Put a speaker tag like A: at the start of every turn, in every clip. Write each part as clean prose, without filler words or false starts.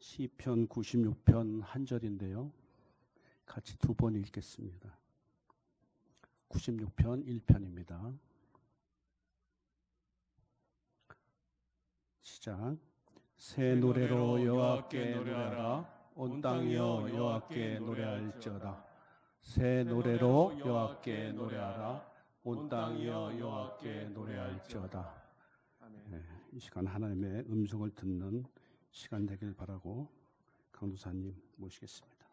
A: 시편 96편 한 절인데요. 같이 두 번 읽겠습니다. 96편 1편입니다. 시작. 새 노래로 여호와께 노래하라. 온 땅이여 여호와께 노래할지어다. 새 노래로 여호와께 노래하라. 온 땅이여 여호와께 노래할지어다. 네, 이 시간 하나님의 음성을 듣는 시간 되길 바라고 강도사님 모시겠습니다.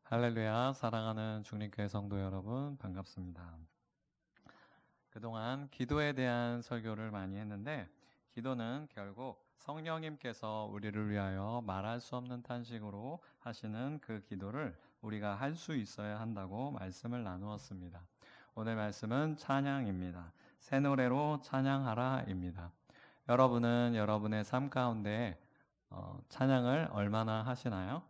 B: 할렐루야. 사랑하는 중림교회 성도 여러분, 반갑습니다. 그동안 기도에 대한 설교를 많이 했는데, 기도는 결국 성령님께서 우리를 위하여 말할 수 없는 탄식으로 하시는 그 기도를 우리가 할 수 있어야 한다고 말씀을 나누었습니다. 오늘 말씀은 찬양입니다. 새 노래로 찬양하라입니다. 여러분은 여러분의 삶 가운데 찬양을 얼마나 하시나요?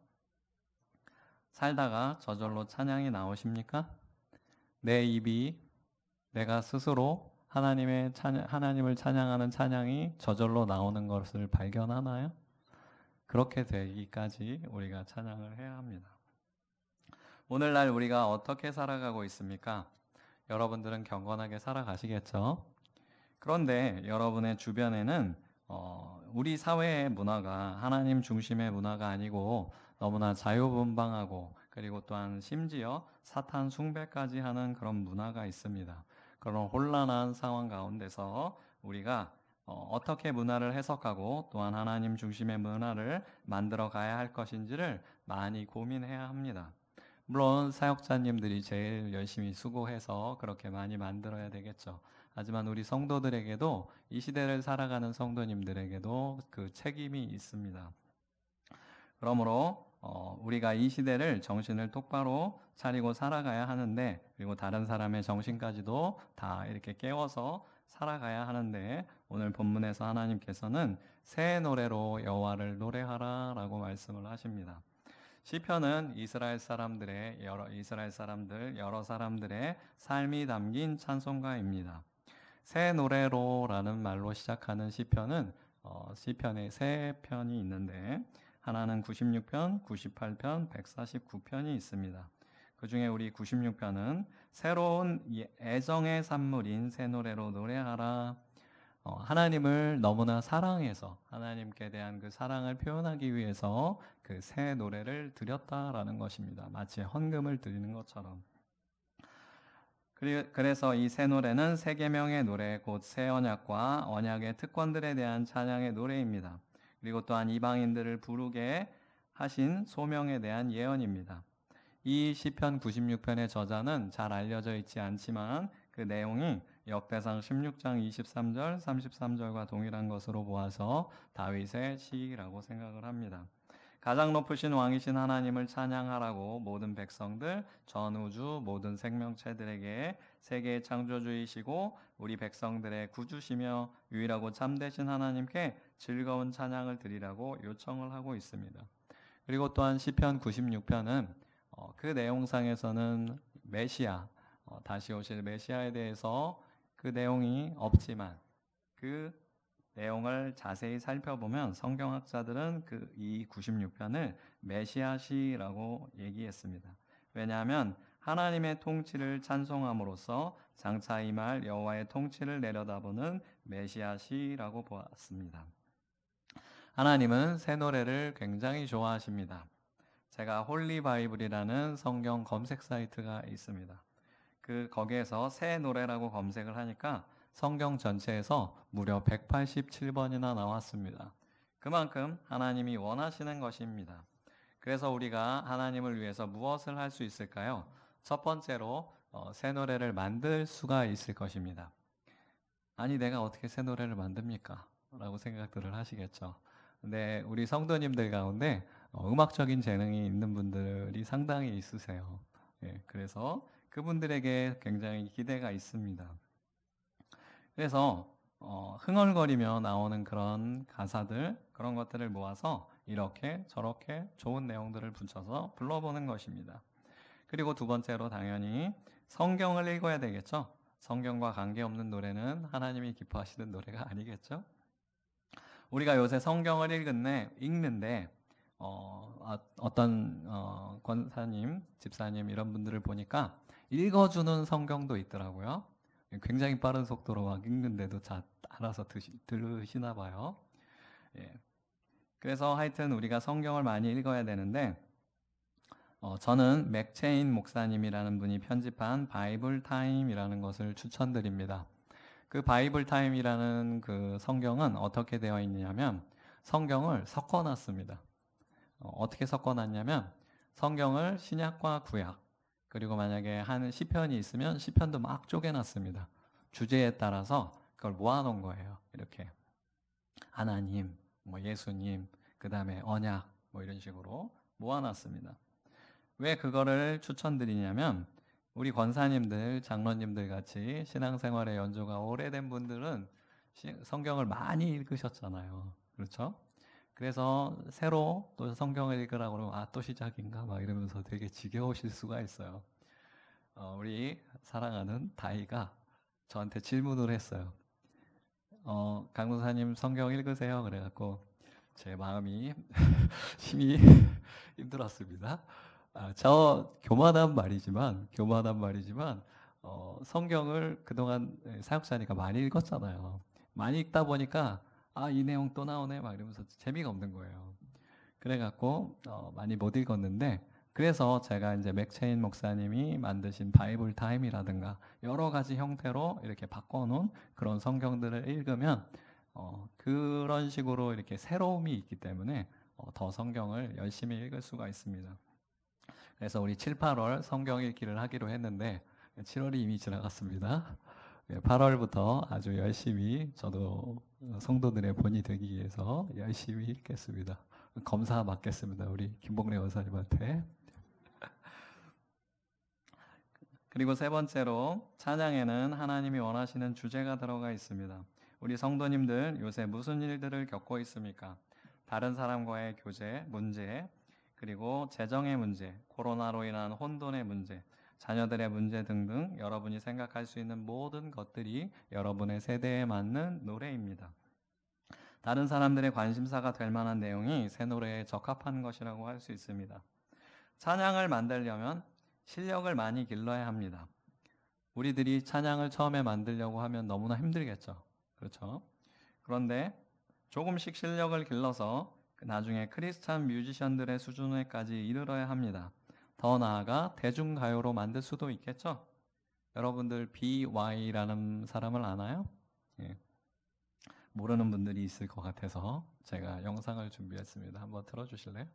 B: 살다가 저절로 찬양이 나오십니까? 내 입이 내가 스스로 하나님을 찬양하는 찬양이 저절로 나오는 것을 발견하나요? 그렇게 되기까지 우리가 찬양을 해야 합니다. 오늘날 우리가 어떻게 살아가고 있습니까? 여러분들은 경건하게 살아가시겠죠? 그런데 여러분의 주변에는 우리 사회의 문화가 하나님 중심의 문화가 아니고 너무나 자유분방하고 그리고 또한 심지어 사탄 숭배까지 하는 그런 문화가 있습니다. 그런 혼란한 상황 가운데서 우리가 어떻게 문화를 해석하고 또한 하나님 중심의 문화를 만들어 가야 할 것인지를 많이 고민해야 합니다. 물론 사역자님들이 제일 열심히 수고해서 그렇게 많이 만들어야 되겠죠. 하지만 우리 성도들에게도 이 시대를 살아가는 성도님들에게도 그 책임이 있습니다. 그러므로 우리가 이 시대를 정신을 똑바로 차리고 살아가야 하는데, 그리고 다른 사람의 정신까지도 다 이렇게 깨워서 살아가야 하는데, 오늘 본문에서 하나님께서는 새 노래로 여호와를 노래하라 라고 말씀을 하십니다. 시편은 이스라엘 사람들의 여러 사람들의 삶이 담긴 찬송가입니다. 새 노래로라는 말로 시작하는 시편은 시편에 세 편이 있는데, 하나는 96편, 98편, 149편이 있습니다. 그 중에 우리 96편은 새로운 애정의 산물인 새 노래로 노래하라. 하나님을 너무나 사랑해서 하나님께 대한 그 사랑을 표현하기 위해서 그 새 노래를 드렸다라는 것입니다. 마치 헌금을 드리는 것처럼. 그래서 이 새 노래는 새 계명의 노래, 곧 새 언약과 언약의 특권들에 대한 찬양의 노래입니다. 그리고 또한 이방인들을 부르게 하신 소명에 대한 예언입니다. 이 시편 96편의 저자는 잘 알려져 있지 않지만 그 내용이 역대상 16장 23절, 33절과 동일한 것으로 보아서 다윗의 시라고 생각을 합니다. 가장 높으신 왕이신 하나님을 찬양하라고 모든 백성들, 전 우주 모든 생명체들에게 세계의 창조주이시고 우리 백성들의 구주시며 유일하고 참되신 하나님께 즐거운 찬양을 드리라고 요청을 하고 있습니다. 그리고 또한 시편 96편은 그 내용상에서는 메시아, 다시 오실 메시아에 대해서 그 내용이 없지만 그 내용을 자세히 살펴보면 성경학자들은 이 96편을 메시아시라고 얘기했습니다. 왜냐하면 하나님의 통치를 찬송함으로써 장차 임할 여호와의 통치를 내려다보는 메시아시라고 보았습니다. 하나님은 새 노래를 굉장히 좋아하십니다. 제가 홀리바이블이라는 성경 검색 사이트가 있습니다. 거기에서 새 노래라고 검색을 하니까 성경 전체에서 무려 187번이나 나왔습니다. 그만큼 하나님이 원하시는 것입니다. 그래서 우리가 하나님을 위해서 무엇을 할 수 있을까요? 첫 번째로 새 노래를 만들 수가 있을 것입니다. 아니, 내가 어떻게 새 노래를 만듭니까? 라고 생각들을 하시겠죠. 근데 우리 성도님들 가운데 음악적인 재능이 있는 분들이 상당히 있으세요. 그래서 그분들에게 굉장히 기대가 있습니다. 그래서 흥얼거리며 나오는 그런 가사들, 그런 것들을 모아서 이렇게 저렇게 좋은 내용들을 붙여서 불러보는 것입니다. 그리고 두 번째로 당연히 성경을 읽어야 되겠죠. 성경과 관계없는 노래는 하나님이 기뻐하시는 노래가 아니겠죠. 우리가 요새 성경을 읽는데 어떤 권사님, 집사님 이런 분들을 보니까 읽어주는 성경도 있더라고요. 굉장히 빠른 속도로 막 읽는데도 알아서 들으시나 봐요. 예. 그래서 하여튼 우리가 성경을 많이 읽어야 되는데 저는 맥체인 목사님이라는 분이 편집한 바이블 타임이라는 것을 추천드립니다. 그 바이블 타임이라는 그 성경은 어떻게 되어 있냐면 성경을 섞어놨습니다. 어떻게 섞어놨냐면 성경을 신약과 구약 그리고 만약에 한 시편이 있으면 시편도 막 쪼개놨습니다. 주제에 따라서 그걸 모아놓은 거예요. 이렇게 하나님, 뭐 예수님, 그 다음에 언약 뭐 이런 식으로 모아놨습니다. 왜 그거를 추천드리냐면 우리 권사님들, 장로님들 같이 신앙생활의 연조가 오래된 분들은 성경을 많이 읽으셨잖아요. 그렇죠? 그래서 새로 또 성경을 읽으라고 그러면 또 시작인가 막 이러면서 되게 지겨우실 수가 있어요. 우리 사랑하는 다이가 저한테 질문을 했어요. 강 목사님 성경 읽으세요? 그래갖고 제 마음이 심히 힘들었습니다. 저 교만한 말이지만 성경을 그동안 사역자니까 많이 읽었잖아요. 많이 읽다 보니까 이 내용 또 나오네 막 이러면서 재미가 없는 거예요. 그래갖고 많이 못 읽었는데 그래서 제가 이제 맥체인 목사님이 만드신 바이블 타임이라든가 여러 가지 형태로 이렇게 바꿔놓은 그런 성경들을 읽으면 그런 식으로 이렇게 새로움이 있기 때문에 더 성경을 열심히 읽을 수가 있습니다. 그래서 우리 7, 8월 성경 읽기를 하기로 했는데 7월이 이미 지나갔습니다. 8월부터 아주 열심히 저도 성도들의 본이 되기 위해서 열심히 읽겠습니다. 검사 맡겠습니다. 우리 김봉래 원사님한테. 그리고 세 번째로 찬양에는 하나님이 원하시는 주제가 들어가 있습니다. 우리 성도님들 요새 무슨 일들을 겪고 있습니까? 다른 사람과의 교제, 문제, 그리고 재정의 문제, 코로나로 인한 혼돈의 문제, 자녀들의 문제 등등 여러분이 생각할 수 있는 모든 것들이 여러분의 세대에 맞는 노래입니다. 다른 사람들의 관심사가 될 만한 내용이 새 노래에 적합한 것이라고 할 수 있습니다. 찬양을 만들려면 실력을 많이 길러야 합니다. 우리들이 찬양을 처음에 만들려고 하면 너무나 힘들겠죠. 그렇죠? 그런데 조금씩 실력을 길러서 나중에 크리스찬 뮤지션들의 수준에까지 이르러야 합니다. 더 나아가 대중가요로 만들 수도 있겠죠? 여러분들 BY라는 사람을 아나요? 예. 모르는 분들이 있을 것 같아서 제가 영상을 준비했습니다. 한번 틀어주실래요?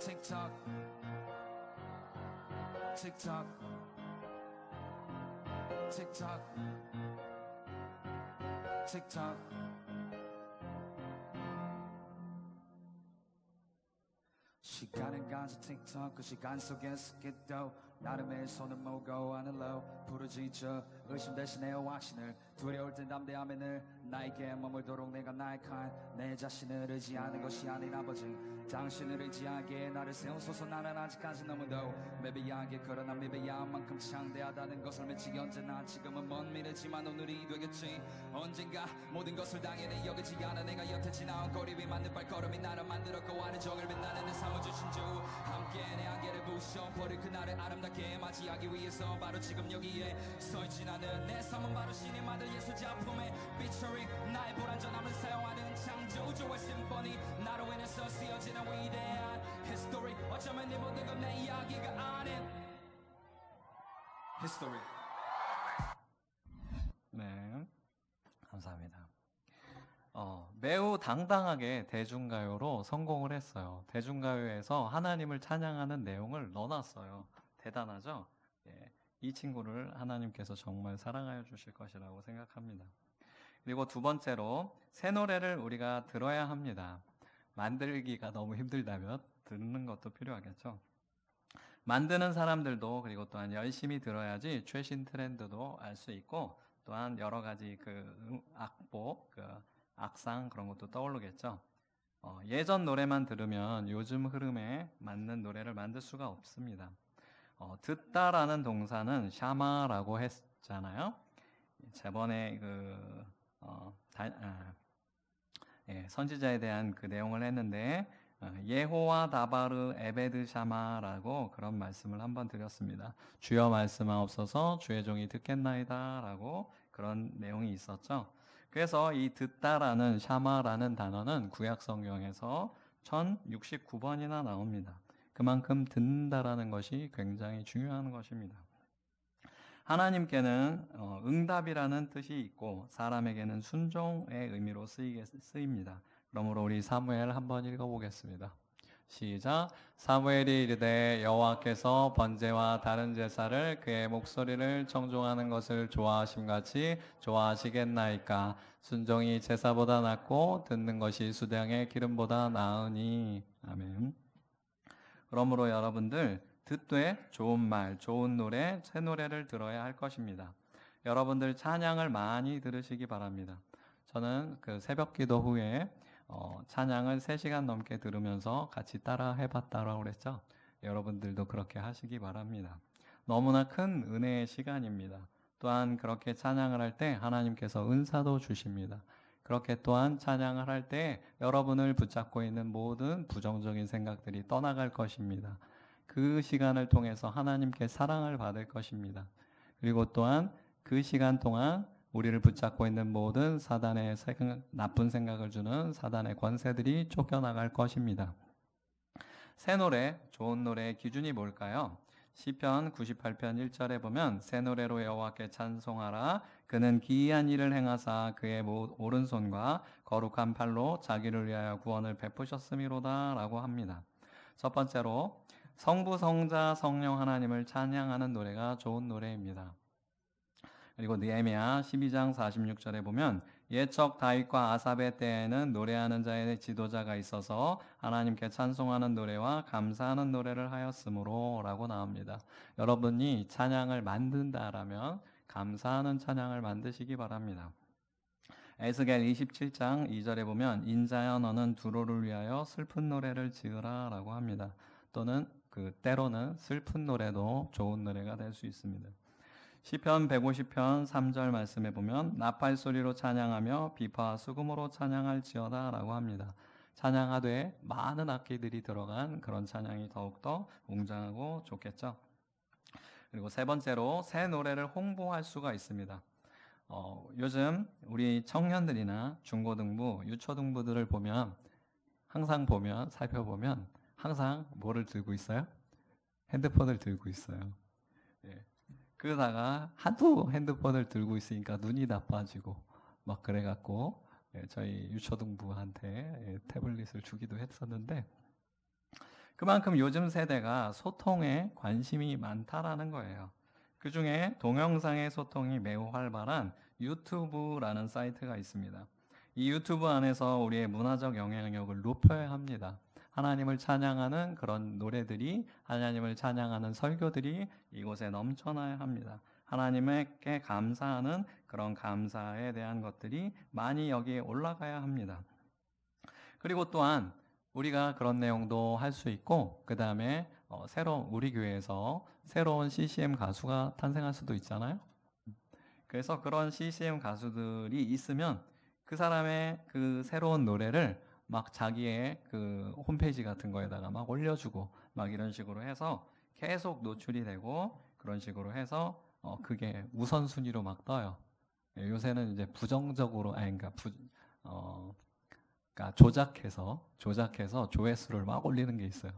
C: TikTok, TikTok, TikTok, TikTok. 시간은 가서 틱톡 그 시간 속에 스kit도 나름의 손을 모으고 하늘로 부르짖어 의심 대신에 확신을 두려울 땐 담대함에 늘 나에게 머물도록 내가 나약한 내 자신을 의지하는 것이 아닌 아버지 당신을 의지하기에 나를 세우소서. 나는 아직까지 너무도 미비하게 그러나 미비한 만큼 창대하다는 것을 미치기 언제나 지금은 먼 미래지만 오늘이 되겠지. 언젠가 모든 것을 당연히 여기지 않아 내가 여태 지나온 거리 위 맞는 발걸음이 나를 만들었고 하는 종일 빛나는 내 삶을 주신 주 함께 내 안개를 부셔버릴 그날의 아름답게 함께 맞이하기 위해서 바로 지금 여기에 서있지 나는 내 삶은 바로 신이 만든 예술 작품에 featuring 나의 불완전함을 사용하는 창조주의 심포니 나로 인해서 쓰여지는 위대한 history 어쩌면 이 모든 건 내 이야기가 아닌 history.
B: 네, 감사합니다. 매우 당당하게 대중가요로 성공을 했어요. 대중가요에서 하나님을 찬양하는 내용을 넣어놨어요. 대단하죠? 예, 이 친구를 하나님께서 정말 사랑하여 주실 것이라고 생각합니다. 그리고 두 번째로 새 노래를 우리가 들어야 합니다. 만들기가 너무 힘들다면 듣는 것도 필요하겠죠. 만드는 사람들도 그리고 또한 열심히 들어야지 최신 트렌드도 알 수 있고 또한 여러 가지 그 악보, 그 악상 그런 것도 떠오르겠죠. 예전 노래만 들으면 요즘 흐름에 맞는 노래를 만들 수가 없습니다. 듣다라는 동사는 샤마라고 했잖아요. 저번에 선지자에 대한 그 내용을 했는데 예호와 다바르 에베드 샤마라고 그런 말씀을 한번 드렸습니다. 주여 말씀하옵소서 주의 종이 듣겠나이다 라고 그런 내용이 있었죠. 그래서 이 듣다라는 샤마라는 단어는 구약 성경에서 1069번이나 나옵니다. 그만큼 듣는다라는 것이 굉장히 중요한 것입니다. 하나님께는 응답이라는 뜻이 있고 사람에게는 순종의 의미로 쓰입니다. 그러므로 우리 사무엘 한번 읽어보겠습니다. 시작. 사무엘이 이르되 여호와께서 번제와 다른 제사를 그의 목소리를 청종하는 것을 좋아하심같이 좋아하시겠나이까. 순종이 제사보다 낫고 듣는 것이 수량의 기름보다 나으니. 아멘. 그러므로 여러분들 듣되 좋은 말, 좋은 노래, 새 노래를 들어야 할 것입니다. 여러분들 찬양을 많이 들으시기 바랍니다. 저는 그 새벽기도 후에 찬양을 3시간 넘게 들으면서 같이 따라 해봤다라고 그랬죠. 여러분들도 그렇게 하시기 바랍니다. 너무나 큰 은혜의 시간입니다. 또한 그렇게 찬양을 할 때 하나님께서 은사도 주십니다. 그렇게 또한 찬양을 할 때 여러분을 붙잡고 있는 모든 부정적인 생각들이 떠나갈 것입니다. 그 시간을 통해서 하나님께 사랑을 받을 것입니다. 그리고 또한 그 시간 동안 우리를 붙잡고 있는 모든 사단의 나쁜 생각을 주는 사단의 권세들이 쫓겨나갈 것입니다. 새 노래, 좋은 노래의 기준이 뭘까요? 시편 98편 1절에 보면 새 노래로 여호와께 찬송하라. 그는 기이한 일을 행하사 그의 오른손과 거룩한 팔로 자기를 위하여 구원을 베푸셨음이로다 라고 합니다. 첫 번째로 성부, 성자, 성령 하나님을 찬양하는 노래가 좋은 노래입니다. 그리고 느헤미야 12장 46절에 보면 옛적 다윗과 아삽의 때에는 노래하는 자의 지도자가 있어서 하나님께 찬송하는 노래와 감사하는 노래를 하였으므로 라고 나옵니다. 여러분이 찬양을 만든다라면 감사하는 찬양을 만드시기 바랍니다. 에스겔 27장 2절에 보면 인자여 너는 두로를 위하여 슬픈 노래를 지으라 라고 합니다. 또는 때로는 슬픈 노래도 좋은 노래가 될 수 있습니다. 시편 150편 3절 말씀에 보면 나팔 소리로 찬양하며 비파와 수금으로 찬양할지어다 라고 합니다. 찬양하되 많은 악기들이 들어간 그런 찬양이 더욱더 웅장하고 좋겠죠. 그리고 세 번째로 새 노래를 홍보할 수가 있습니다. 요즘 우리 청년들이나 중고등부, 유초등부들을 보면 살펴보면 항상 뭐를 들고 있어요? 핸드폰을 들고 있어요. 예. 그러다가 하도 핸드폰을 들고 있으니까 눈이 나빠지고 막 그래갖고 저희 유초등부한테 태블릿을 주기도 했었는데 그만큼 요즘 세대가 소통에 관심이 많다라는 거예요. 그 중에 동영상의 소통이 매우 활발한 유튜브라는 사이트가 있습니다. 이 유튜브 안에서 우리의 문화적 영향력을 높여야 합니다. 하나님을 찬양하는 그런 노래들이, 하나님을 찬양하는 설교들이 이곳에 넘쳐나야 합니다. 하나님께 감사하는 그런 감사에 대한 것들이 많이 여기에 올라가야 합니다. 그리고 또한 우리가 그런 내용도 할 수 있고, 그 다음에 우리 교회에서 새로운 CCM 가수가 탄생할 수도 있잖아요. 그래서 그런 CCM 가수들이 있으면 그 사람의 그 새로운 노래를 막 자기의 그 홈페이지 같은 거에다가 막 올려주고 막 이런 식으로 해서 계속 노출이 되고 그런 식으로 해서 그게 우선순위로 막 떠요. 예, 요새는 이제 부정적으로 그러니까 조작해서 조회수를 막 올리는 게 있어요.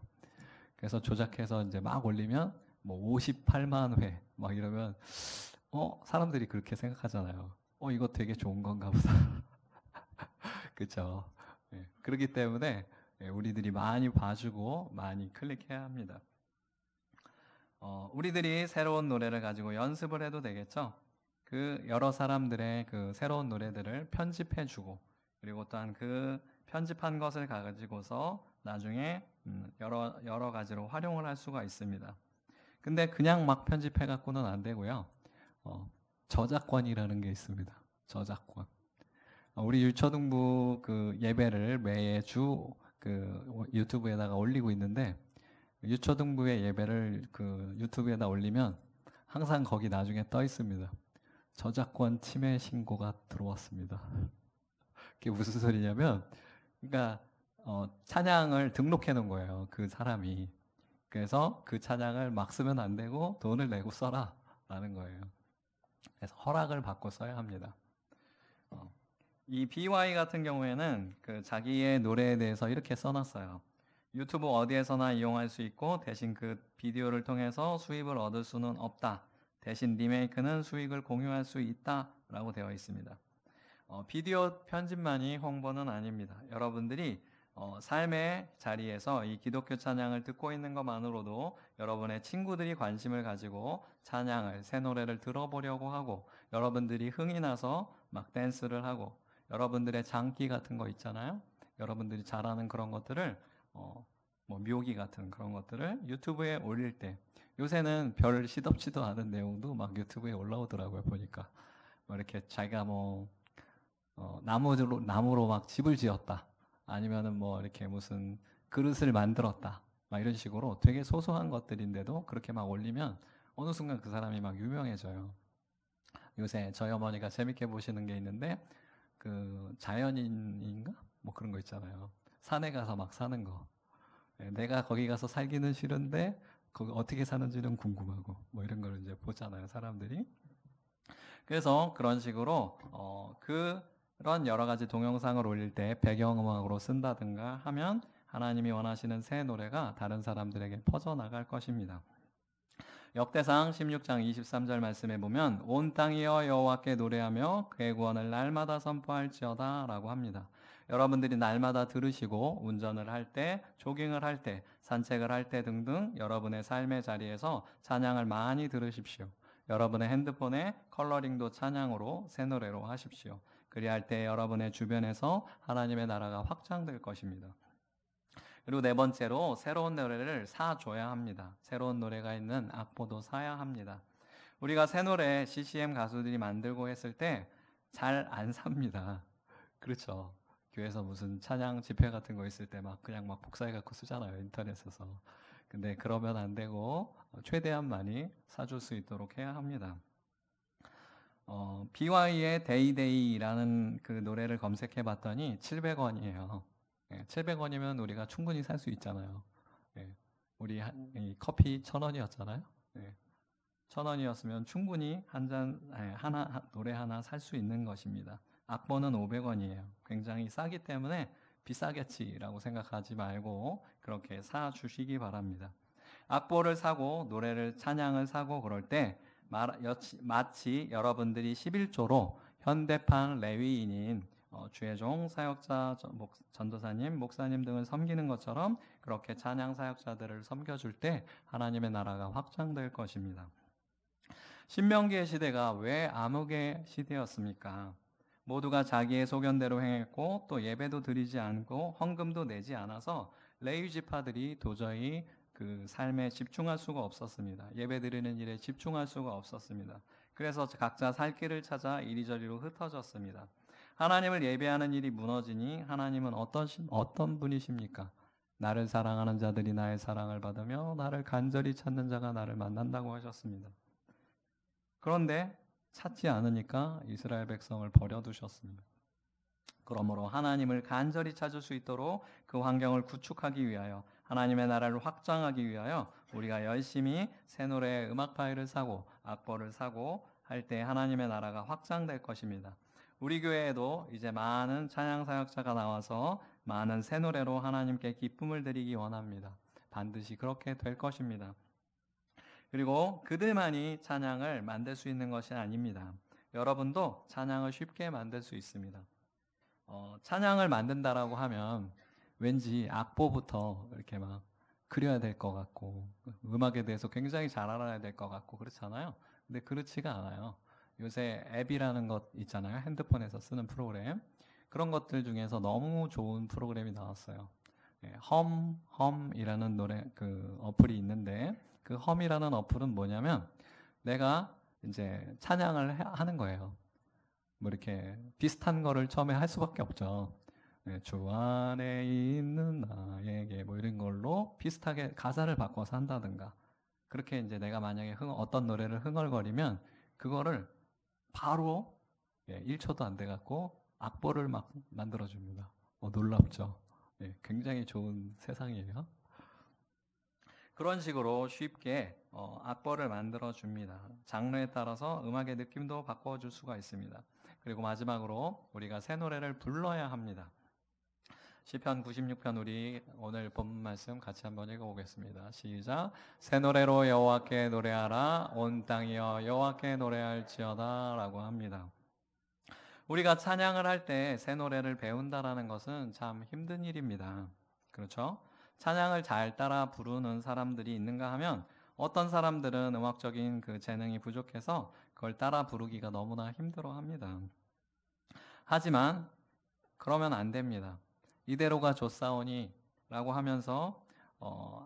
B: 그래서 조작해서 이제 막 올리면 뭐 58만 회 막 이러면 사람들이 그렇게 생각하잖아요. 이거 되게 좋은 건가 보다. 그렇죠. 예, 그렇기 때문에 우리들이 많이 봐주고 많이 클릭해야 합니다. 우리들이 새로운 노래를 가지고 연습을 해도 되겠죠. 그 여러 사람들의 그 새로운 노래들을 편집해주고 그리고 또한 그 편집한 것을 가지고서 나중에 여러 가지로 활용을 할 수가 있습니다. 근데 그냥 막 편집해 갖고는 안 되고요. 저작권이라는 게 있습니다. 저작권. 우리 유초등부 그 예배를 매주 그 유튜브에다가 올리고 있는데 유초등부의 예배를 그 유튜브에다 올리면 항상 거기 나중에 떠 있습니다. 저작권 침해 신고가 들어왔습니다. 그게 무슨 소리냐면, 그러니까 찬양을 등록해 놓은 거예요. 그 사람이. 그래서 그 찬양을 막 쓰면 안 되고 돈을 내고 써라라는 거예요. 그래서 허락을 받고 써야 합니다. 이 BY 같은 경우에는 그 자기의 노래에 대해서 이렇게 써놨어요. 유튜브 어디에서나 이용할 수 있고 대신 그 비디오를 통해서 수입을 얻을 수는 없다. 대신 리메이크는 수익을 공유할 수 있다 라고 되어 있습니다. 비디오 편집만이 홍보는 아닙니다. 여러분들이 삶의 자리에서 이 기독교 찬양을 듣고 있는 것만으로도 여러분의 친구들이 관심을 가지고 찬양을, 새 노래를 들어보려고 하고 여러분들이 흥이 나서 막 댄스를 하고 여러분들의 장기 같은 거 있잖아요. 여러분들이 잘하는 그런 것들을 뭐 묘기 같은 그런 것들을 유튜브에 올릴 때 요새는 별 시덥지도 않은 내용도 막 유튜브에 올라오더라고요. 보니까 뭐 이렇게 자기가 뭐 나무로 막 집을 지었다 아니면은 뭐 이렇게 무슨 그릇을 만들었다 막 이런 식으로 되게 소소한 것들인데도 그렇게 막 올리면 어느 순간 그 사람이 막 유명해져요. 요새 저희 어머니가 재밌게 보시는 게 있는데 그 자연인인가 뭐 그런 거 있잖아요. 산에 가서 막 사는 거. 내가 거기 가서 살기는 싫은데 거기 어떻게 사는지는 궁금하고 뭐 이런 걸 이제 보잖아요, 사람들이. 그래서 그런 식으로 그런 여러 가지 동영상을 올릴 때 배경음악으로 쓴다든가 하면 하나님이 원하시는 새 노래가 다른 사람들에게 퍼져나갈 것입니다. 역대상 16장 23절 말씀에 보면 온 땅이여 여호와께 노래하며 그의 구원을 날마다 선포할지어다 라고 합니다. 여러분들이 날마다 들으시고 운전을 할 때, 조깅을 할 때, 산책을 할 때 등등 여러분의 삶의 자리에서 찬양을 많이 들으십시오. 여러분의 핸드폰에 컬러링도 찬양으로 새 노래로 하십시오. 그리할 때 여러분의 주변에서 하나님의 나라가 확장될 것입니다. 그리고 네 번째로 새로운 노래를 사줘야 합니다. 새로운 노래가 있는 악보도 사야 합니다. 우리가 새 노래 CCM 가수들이 만들고 했을 때 잘 안 삽니다. 그렇죠. 교회에서 무슨 찬양 집회 같은 거 있을 때 막 그냥 막 복사해 갖고 쓰잖아요. 인터넷에서. 근데 그러면 안 되고 최대한 많이 사줄 수 있도록 해야 합니다. BY의 데이데이라는 그 노래를 검색해 봤더니 700원이에요. 700원이면 우리가 충분히 살 수 있잖아요. 우리 커피 1,000원이었잖아요. 1,000원이었으면 충분히 노래 하나 살 수 있는 것입니다. 악보는 500원이에요. 굉장히 싸기 때문에 비싸겠지라고 생각하지 말고 그렇게 사 주시기 바랍니다. 악보를 사고 노래를 찬양을 사고 그럴 때 마치 여러분들이 11조로 현대판 레위인인 주의 종, 사역자, 전도사님, 목사님 등을 섬기는 것처럼 그렇게 찬양 사역자들을 섬겨줄 때 하나님의 나라가 확장될 것입니다. 신명기의 시대가 왜 암흑의 시대였습니까? 모두가 자기의 소견대로 행했고 또 예배도 드리지 않고 헌금도 내지 않아서 레위 지파들이 도저히 그 삶에 집중할 수가 없었습니다. 예배 드리는 일에 집중할 수가 없었습니다. 그래서 각자 살 길을 찾아 이리저리로 흩어졌습니다. 하나님을 예배하는 일이 무너지니 하나님은 어떤 분이십니까? 나를 사랑하는 자들이 나의 사랑을 받으며 나를 간절히 찾는 자가 나를 만난다고 하셨습니다. 그런데 찾지 않으니까 이스라엘 백성을 버려두셨습니다. 그러므로 하나님을 간절히 찾을 수 있도록 그 환경을 구축하기 위하여 하나님의 나라를 확장하기 위하여 우리가 열심히 새 노래 음악 파일을 사고 악보를 사고 할 때 하나님의 나라가 확장될 것입니다. 우리 교회에도 이제 많은 찬양 사역자가 나와서 많은 새 노래로 하나님께 기쁨을 드리기 원합니다. 반드시 그렇게 될 것입니다. 그리고 그들만이 찬양을 만들 수 있는 것이 아닙니다. 여러분도 찬양을 쉽게 만들 수 있습니다. 찬양을 만든다라고 하면 왠지 악보부터 이렇게 막 그려야 될 것 같고 음악에 대해서 굉장히 잘 알아야 될 것 같고 그렇잖아요. 근데 그렇지가 않아요. 요새 앱이라는 것 있잖아요. 핸드폰에서 쓰는 프로그램. 그런 것들 중에서 너무 좋은 프로그램이 나왔어요. 험이라는 노래 그 어플이 있는데 그 험이라는 어플은 뭐냐면 내가 이제 찬양을 하는 거예요. 뭐 이렇게 비슷한 거를 처음에 할 수밖에 없죠. 주 안에 있는 나에게 뭐 이런 걸로 비슷하게 가사를 바꿔서 한다든가 그렇게 이제 내가 만약에 어떤 노래를 흥얼거리면 그거를 바로 1초도 안 돼갖고 악보를 막 만들어줍니다. 놀랍죠? 굉장히 좋은 세상이에요. 그런 식으로 쉽게 악보를 만들어줍니다. 장르에 따라서 음악의 느낌도 바꿔줄 수가 있습니다. 그리고 마지막으로 우리가 새 노래를 불러야 합니다. 시편 96편 우리 오늘 본 말씀 같이 한번 읽어보겠습니다. 시작. 새 노래로 여호와께 노래하라 온 땅이여 여호와께 노래할지어다 라고 합니다. 우리가 찬양을 할 때 새 노래를 배운다라는 것은 참 힘든 일입니다. 그렇죠? 찬양을 잘 따라 부르는 사람들이 있는가 하면 어떤 사람들은 음악적인 그 재능이 부족해서 그걸 따라 부르기가 너무나 힘들어합니다. 하지만 그러면 안 됩니다. 이대로가 좋사오니 라고 하면서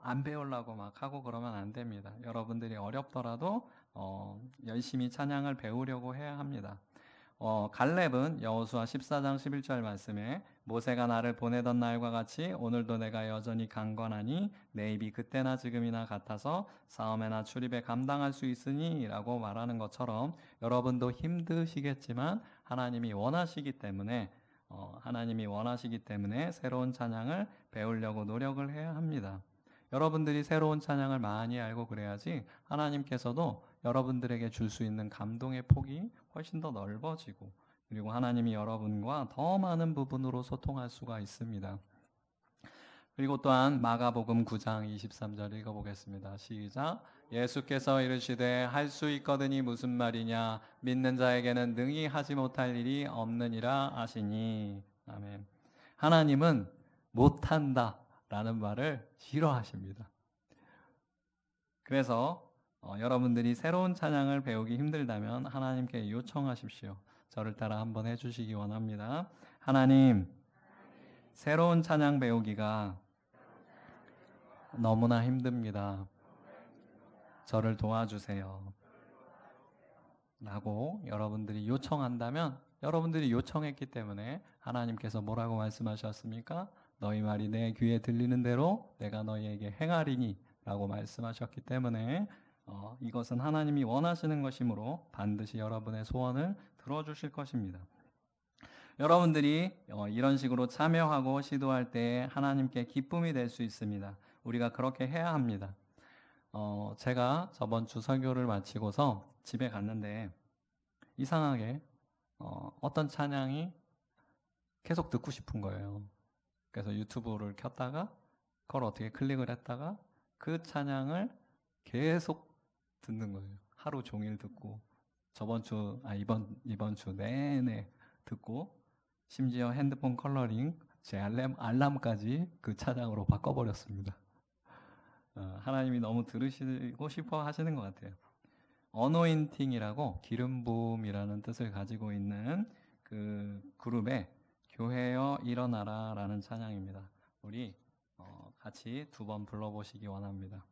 B: 안 배우려고 막 하고 그러면 안 됩니다. 여러분들이 어렵더라도 열심히 찬양을 배우려고 해야 합니다. 갈렙은 여호수아 14장 11절 말씀에 모세가 나를 보내던 날과 같이 오늘도 내가 여전히 강건하니 내 입이 그때나 지금이나 같아서 싸움에나 출입에 감당할 수 있으니 라고 말하는 것처럼 여러분도 힘드시겠지만 하나님이 원하시기 때문에 새로운 찬양을 배우려고 노력을 해야 합니다. 여러분들이 새로운 찬양을 많이 알고 그래야지 하나님께서도 여러분들에게 줄 수 있는 감동의 폭이 훨씬 더 넓어지고 그리고 하나님이 여러분과 더 많은 부분으로 소통할 수가 있습니다. 그리고 또한 마가복음 9장 23절 읽어보겠습니다. 시작. 예수께서 이르시되 할 수 있거든이 무슨 말이냐 믿는 자에게는 능히 하지 못할 일이 없느니라 하시니. 아멘. 하나님은 못한다 라는 말을 싫어하십니다. 그래서 여러분들이 새로운 찬양을 배우기 힘들다면 하나님께 요청하십시오. 저를 따라 한번 해주시기 원합니다. 하나님, 새로운 찬양 배우기가 너무나 힘듭니다. 저를 도와주세요. 라고 여러분들이 요청한다면 여러분들이 요청했기 때문에 하나님께서 뭐라고 말씀하셨습니까? 너희 말이 내 귀에 들리는 대로 내가 너희에게 행하리니 라고 말씀하셨기 때문에 이것은 하나님이 원하시는 것이므로 반드시 여러분의 소원을 들어주실 것입니다. 여러분들이 이런 식으로 참여하고 시도할 때 하나님께 기쁨이 될 수 있습니다. 우리가 그렇게 해야 합니다. 제가 저번 주 설교를 마치고서 집에 갔는데 이상하게 어떤 찬양이 계속 듣고 싶은 거예요. 그래서 유튜브를 켰다가 그걸 어떻게 클릭을 했다가 그 찬양을 계속 듣는 거예요. 하루 종일 듣고 이번 주 내내 듣고 심지어 핸드폰 컬러링 제 알람까지 그 찬양으로 바꿔버렸습니다. 하나님이 너무 들으시고 싶어 하시는 것 같아요. 어노인팅이라고 기름 부음이라는 뜻을 가지고 있는 그 그룹의 교회여 일어나라 라는 찬양입니다. 우리 같이 2번 불러보시기 원합니다.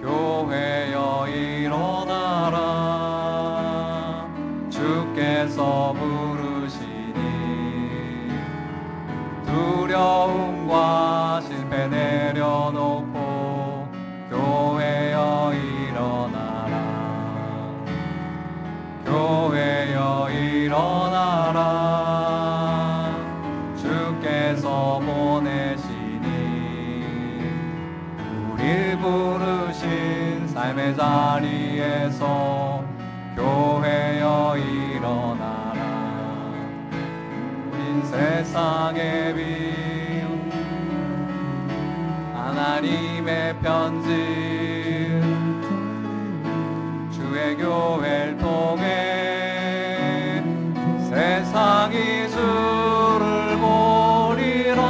B: 교회여 일어나라 주께서 부르시니 두려움과 실패 내려놓고 교회여 일어나라 일어나라 주께서 보내시니 우릴 부르신 삶의 자리에서 교회여 일어나라 우린 세상의 빛 하나님의 편지 주의 교회를 통해 세상이 주를 보리라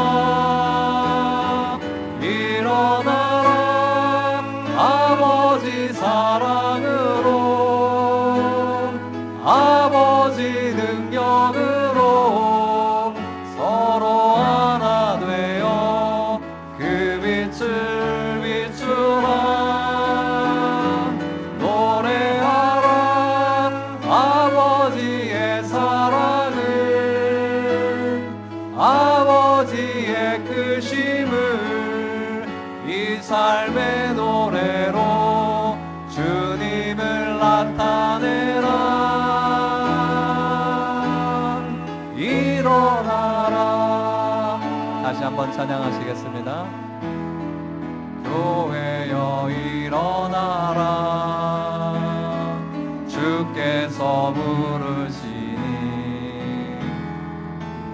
B: 일어나라 아버지 사랑으로 아버지 능력으로 서로 하나 되어 그 빛을 비추라 노래하라 아버지의 사랑을 아버지의 크심을 이 삶의 노래로 주님을 나타내라 일어나라 다시 한번 찬양하시겠습니다. 교회여 일어나라 주께서 부르시니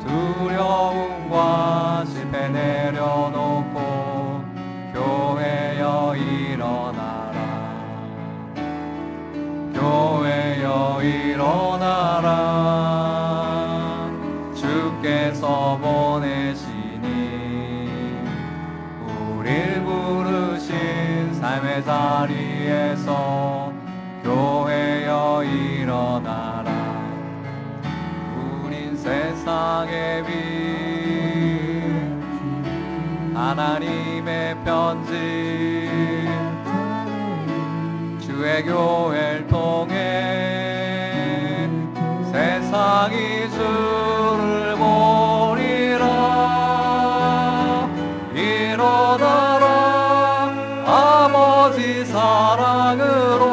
B: 두려움과 실패 내려놓고 교회여 일어나라 교회여 일어나라 주께서 보내시니 우릴 부르신 삶의 자리에서 교회여 일어나라 우린 세상의 빛 하나님의 편지 주의 교회를 통해 세상이 주를 보리라 일어나라 아버지 사랑으로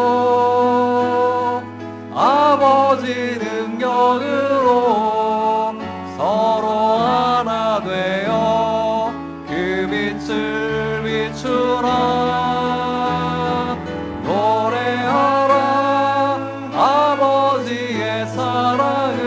B: 아버지 능력으로 서로 하나 되어 그 빛을 비추라 노래하라 아버지의 사랑을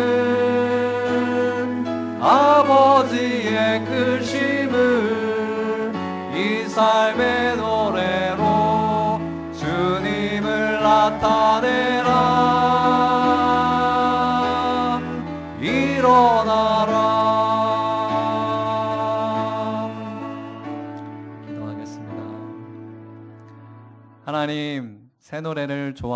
B: 아버지의 크심을 이 삶의 노래로 주님을 나타내라 일어나라 기도하겠습니다. 하나님 새 노래를 좋아하시는